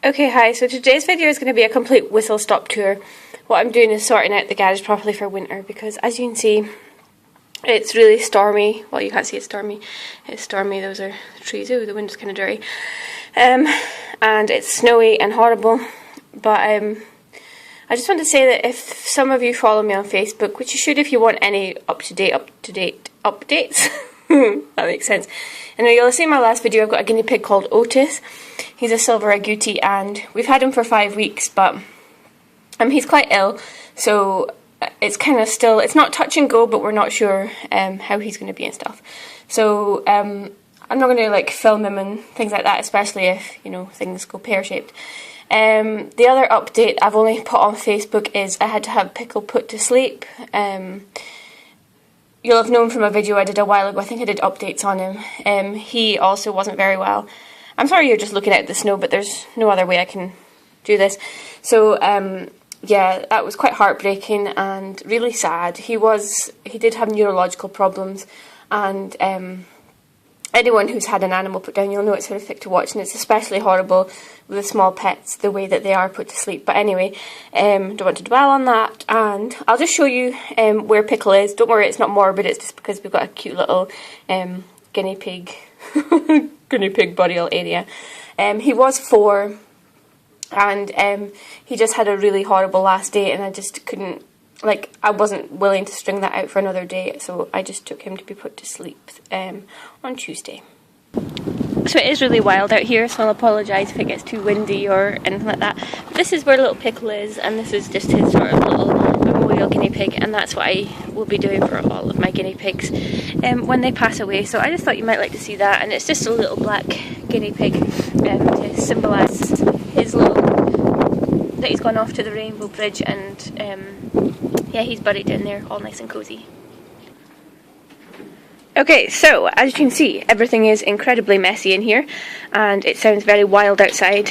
Okay, hi, so today's video is going to be a complete whistle-stop tour. What I'm doing is sorting out the garage properly for winter because, as you can see, it's really stormy. Well, you can't see it's stormy. It's stormy, those are the trees. Ooh, the window's kind of dirty. And it's snowy and horrible. But I just want to say that if some of you follow me on Facebook, which you should if you want any up-to-date updates, that makes sense. And you'll see in my last video I've got a guinea pig called Otis. He's a silver agouti and we've had him for 5 weeks, but he's quite ill, so it's kind of still, it's not touch and go, but we're not sure how he's going to be and stuff. So I'm not going to like film him and things like that, especially if, you know, things go pear-shaped. The other update I've only put on Facebook is I had to have Pickle put to sleep. You'll have known from a video I did a while ago, I think I did updates on him. He also wasn't very well. I'm sorry you're just looking at the snow, but there's no other way I can do this. So, yeah, that was quite heartbreaking and really sad. He did have neurological problems, and anyone who's had an animal put down, you'll know it's horrific to watch, and it's especially horrible with the small pets, the way that they are put to sleep. But anyway, don't want to dwell on that, and I'll just show you where Pickle is. Don't worry, it's not morbid, it's just because we've got a cute little guinea pig burial area. He was 4, and he just had a really horrible last day, and I just couldn't, like, I wasn't willing to string that out for another day, so I just took him to be put to sleep on Tuesday. So it is really wild out here, so I'll apologise if it gets too windy or anything like that. But this is where little Pickle is, and this is just his sort of little memorial guinea pig, and that's what I will be doing for all of my guinea pigs when they pass away. So I just thought you might like to see that, and it's just a little black guinea pig to symbolise his little, that he's gone off to the Rainbow Bridge, and yeah, he's buried in there all nice and cosy. Okay, so as you can see, everything is incredibly messy in here, and it sounds very wild outside.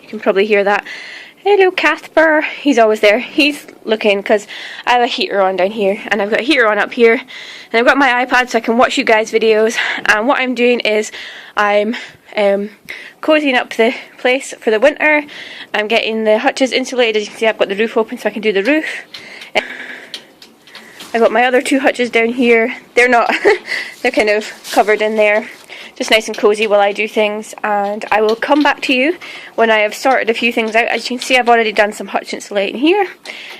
You can probably hear that. Hello, Casper. He's always there. He's looking because I have a heater on down here, and I've got a heater on up here, and I've got my iPad so I can watch you guys' videos. And what I'm doing is I'm cozying up the place for the winter. I'm getting the hutches insulated. As you can see, I've got the roof open so I can do the roof. I've got my other 2 hutches down here. They're not, they're kind of covered in there. Just nice and cozy while I do things, and I will come back to you when I have sorted a few things out. As you can see, I've already done some hutch insulating here,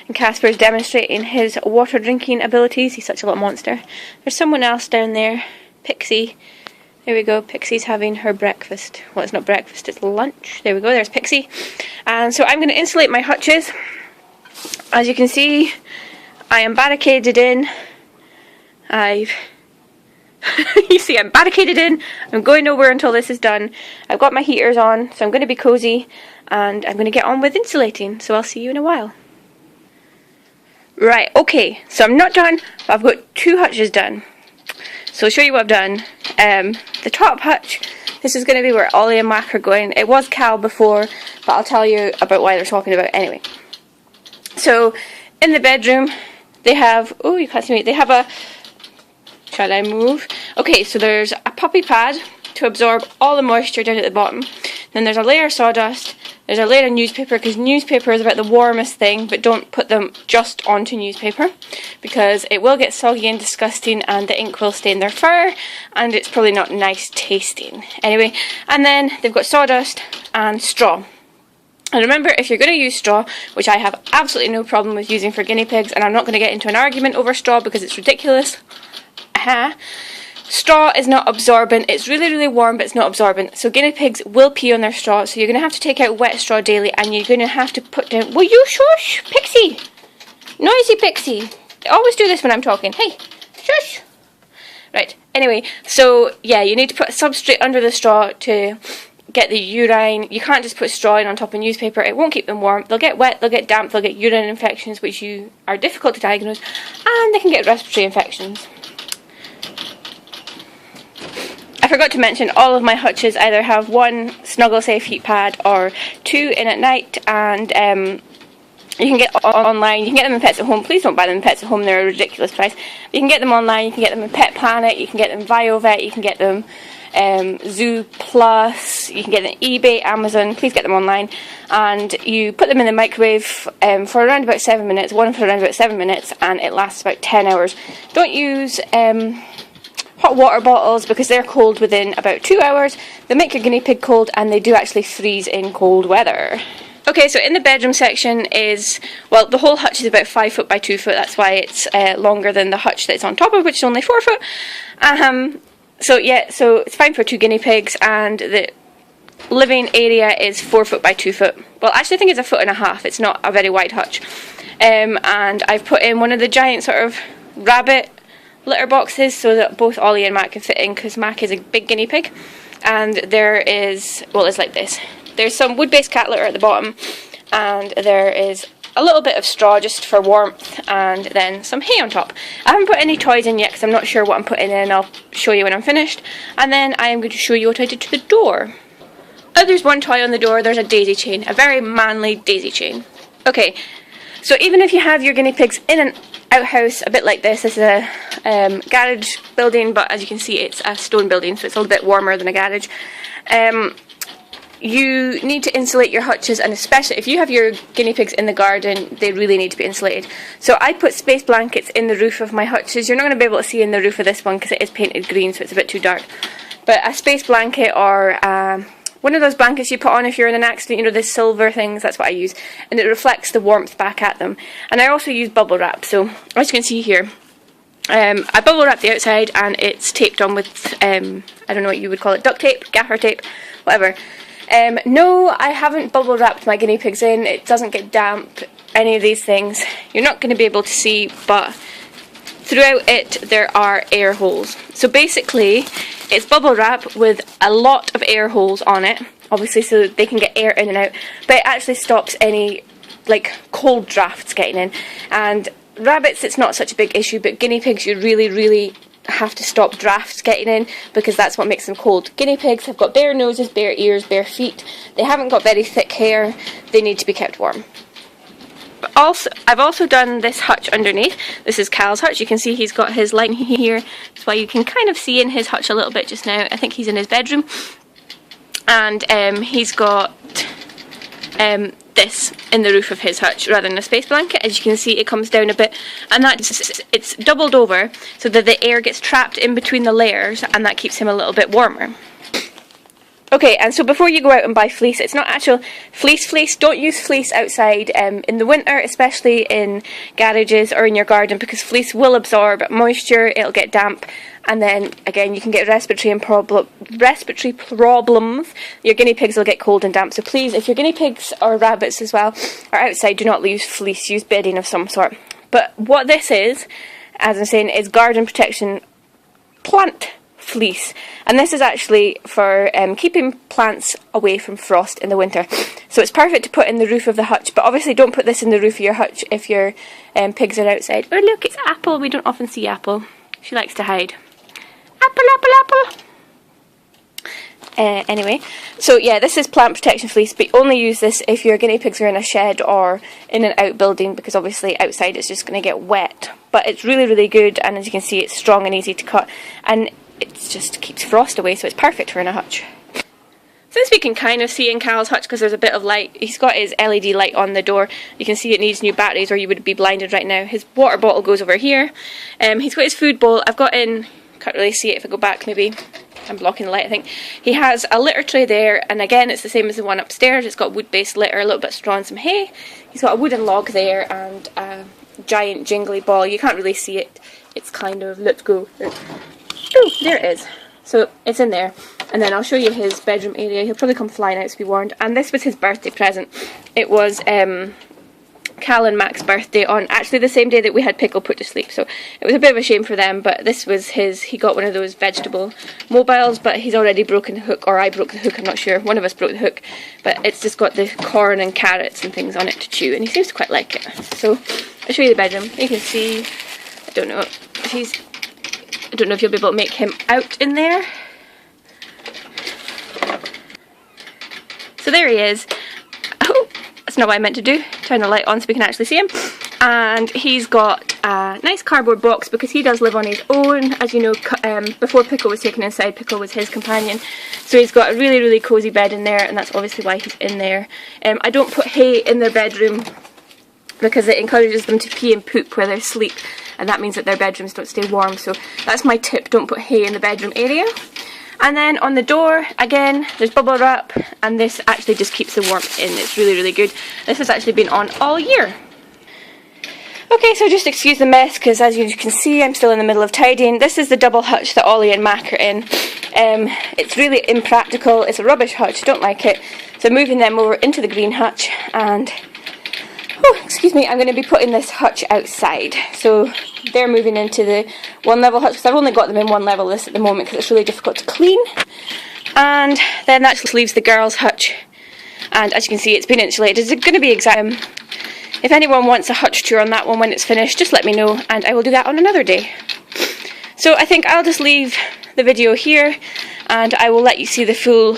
and Casper's demonstrating his water drinking abilities. He's such a little monster. There's someone else down there, Pixie. There we go, Pixie's having her breakfast. Well, it's not breakfast, it's lunch. There we go, there's Pixie. And so I'm going to insulate my hutches. As you can see, I am barricaded in. You see, I'm barricaded in. I'm going nowhere until this is done. I've got my heaters on, so I'm going to be cozy, and I'm going to get on with insulating. So I'll see you in a while. Right, okay, so I'm not done, but I've got 2 hutches done. So I'll show you what I've done. The top hutch, this is going to be where Ollie and Mac are going. It was Cal before, but I'll tell you about why they're talking about it anyway. So, in the bedroom, they have, oh, you can't see me, they have a, shall I move? Okay, so there's a puppy pad to absorb all the moisture down at the bottom. Then there's a layer of sawdust, there's a layer of newspaper, because newspaper is about the warmest thing, but don't put them just onto newspaper, because it will get soggy and disgusting, and the ink will stain their fur, and it's probably not nice tasting. Anyway, and then they've got sawdust and straw. And remember, if you're going to use straw, which I have absolutely no problem with using for guinea pigs, and I'm not going to get into an argument over straw because it's ridiculous. Straw is not absorbent. It's really, really warm, but it's not absorbent. So guinea pigs will pee on their straw, so you're going to have to take out wet straw daily, and you're going to have to put down... Will you shush, Pixie? Noisy Pixie. I always do this when I'm talking. Hey, shush. Right, anyway, so yeah, you need to put a substrate under the straw to get the urine. You can't just put straw in on top of newspaper. It won't keep them warm. They'll get wet, they'll get damp, they'll get urine infections, which are difficult to diagnose, and they can get respiratory infections. I forgot to mention, all of my hutches either have 1 Snuggle Safe heat pad or 2 in at night, and you can get online, you can get them in Pets at Home. Please don't buy them in Pets at Home, they're a ridiculous price. You can get them online, you can get them in Pet Planet, you can get them in VioVet, you can get them Zoo Plus. You can get them on eBay, Amazon. Please get them online. And you put them in the microwave for around about 7 minutes. One for around about 7 minutes, and it lasts about 10 hours. Don't use hot water bottles because they're cold within about 2 hours. They make your guinea pig cold, and they do actually freeze in cold weather. Okay, so in the bedroom section is, well, the whole hutch is about 5 foot by 2 foot. That's why it's longer than the hutch that it's on top of, which is only 4 foot. So yeah, so it's fine for 2 guinea pigs, and the living area is 4 foot by 2 foot. Well, actually I think it's 1.5 foot. It's not a very wide hutch. And I've put in one of the giant sort of rabbit litter boxes so that both Ollie and Mac can fit in, because Mac is a big guinea pig. And there is, well, it's like this. There's some wood-based cat litter at the bottom, and there is a little bit of straw just for warmth, and then some hay on top. I haven't put any toys in yet because I'm not sure what I'm putting in. I'll show you when I'm finished. And then I am going to show you what I did to the door. Oh, there's one toy on the door. There's a daisy chain, a very manly daisy chain. Okay, so even if you have your guinea pigs in an outhouse a bit like this is a garage building, but as you can see it's a stone building, so it's a little bit warmer than a garage. You need to insulate your hutches, and especially if you have your guinea pigs in the garden, they really need to be insulated. So I put space blankets in the roof of my hutches. You're not going to be able to see in the roof of this one because it is painted green, so it's a bit too dark. But a space blanket, or one of those blankets you put on if you're in an accident, you know, the silver things, that's what I use. And it reflects the warmth back at them. And I also use bubble wrap, so as you can see here, I bubble wrap the outside and it's taped on with, I don't know what you would call it, duct tape, gaffer tape, whatever. No, I haven't bubble wrapped my guinea pigs in. It doesn't get damp, any of these things. You're not going to be able to see, but throughout it there are air holes. So basically it's bubble wrap with a lot of air holes on it, obviously so they can get air in and out, but it actually stops any like cold drafts getting in. And rabbits it's not such a big issue, but guinea pigs you really have to stop drafts getting in because that's what makes them cold. Guinea pigs have got bare noses, bare ears, bare feet. They haven't got very thick hair. They need to be kept warm. But also, I've also done this hutch underneath. This is Cal's hutch. You can see he's got his line here. That's why you can kind of see in his hutch a little bit just now. I think he's in his bedroom. And he's got this in the roof of his hutch rather than a space blanket. As you can see, it comes down a bit, and it's doubled over so that the air gets trapped in between the layers, and that keeps him a little bit warmer. Okay, and so before you go out and buy fleece, it's not actual fleece. Don't use fleece outside in the winter, especially in garages or in your garden, because fleece will absorb moisture, it'll get damp, and then again you can get respiratory problems. Your guinea pigs will get cold and damp. So please, if your guinea pigs or rabbits as well are outside, do not use fleece, use bedding of some sort. But what this is, as I'm saying, is garden protection plant fleece, and this is actually for keeping plants away from frost in the winter. So it's perfect to put in the roof of the hutch, but obviously don't put this in the roof of your hutch if your pigs are outside. Oh look, it's Apple. We don't often see Apple. She likes to hide. Apple. Anyway, so yeah, this is plant protection fleece, but only use this if your guinea pigs are in a shed or in an outbuilding, because obviously outside it's just going to get wet. But it's really good, and as you can see it's strong and easy to cut, and it just keeps frost away, so it's perfect for in a hutch. Since we can kind of see in Cal's hutch because there's a bit of light, he's got his LED light on the door. You can see it needs new batteries or you would be blinded right now. His water bottle goes over here. He's got his food bowl. I've got in, can't really see it if I go back, maybe I'm blocking the light I think. He has a litter tray there, and again it's the same as the one upstairs. It's got wood-based litter, a little bit of straw and some hay. He's got a wooden log there and a giant jingly ball. You can't really see it. It's kind of, let's go. Oh, there it is. So it's in there, and then I'll show you his bedroom area. He'll probably come flying out, to be warned. And this was his birthday present. It was Cal and Mac's birthday on actually the same day that we had Pickle put to sleep, so it was a bit of a shame for them, but this was his. He got one of those vegetable mobiles, but he's already broken the hook, or I broke the hook, I'm not sure. One of us broke the hook, but it's just got the corn and carrots and things on it to chew, and he seems to quite like it. So I'll show you the bedroom. You can see, I don't know if you'll be able to make him out in there. So there he is. Oh, that's not what I meant to do. Turn the light on so we can actually see him. And he's got a nice cardboard box because he does live on his own. As you know, before Pickle was taken inside, Pickle was his companion. So he's got a really, really cosy bed in there, and that's obviously why he's in there. I don't put hay in their bedroom because it encourages them to pee and poop where they sleep, and that means that their bedrooms don't stay warm. So that's my tip, don't put hay in the bedroom area. And then on the door, again, there's bubble wrap, and this actually just keeps the warmth in. It's really, really good. This has actually been on all year. Okay, so just excuse the mess, because as you can see, I'm still in the middle of tidying. This is the double hutch that Ollie and Mac are in. It's really impractical. It's a rubbish hutch, don't like it. So moving them over into the green hutch, and oh, excuse me, I'm going to be putting this hutch outside. So they're moving into the one level hutch, because I've only got them in one level this at the moment because it's really difficult to clean. And then that just leaves the girls' hutch, and as you can see, it's been insulated. It's going to be exact. If anyone wants a hutch tour on that one when it's finished, just let me know and I will do that on another day. So I think I'll just leave the video here, and I will let you see the full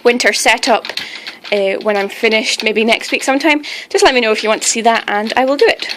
winter setup when I'm finished, maybe next week sometime. Just let me know if you want to see that and I will do it.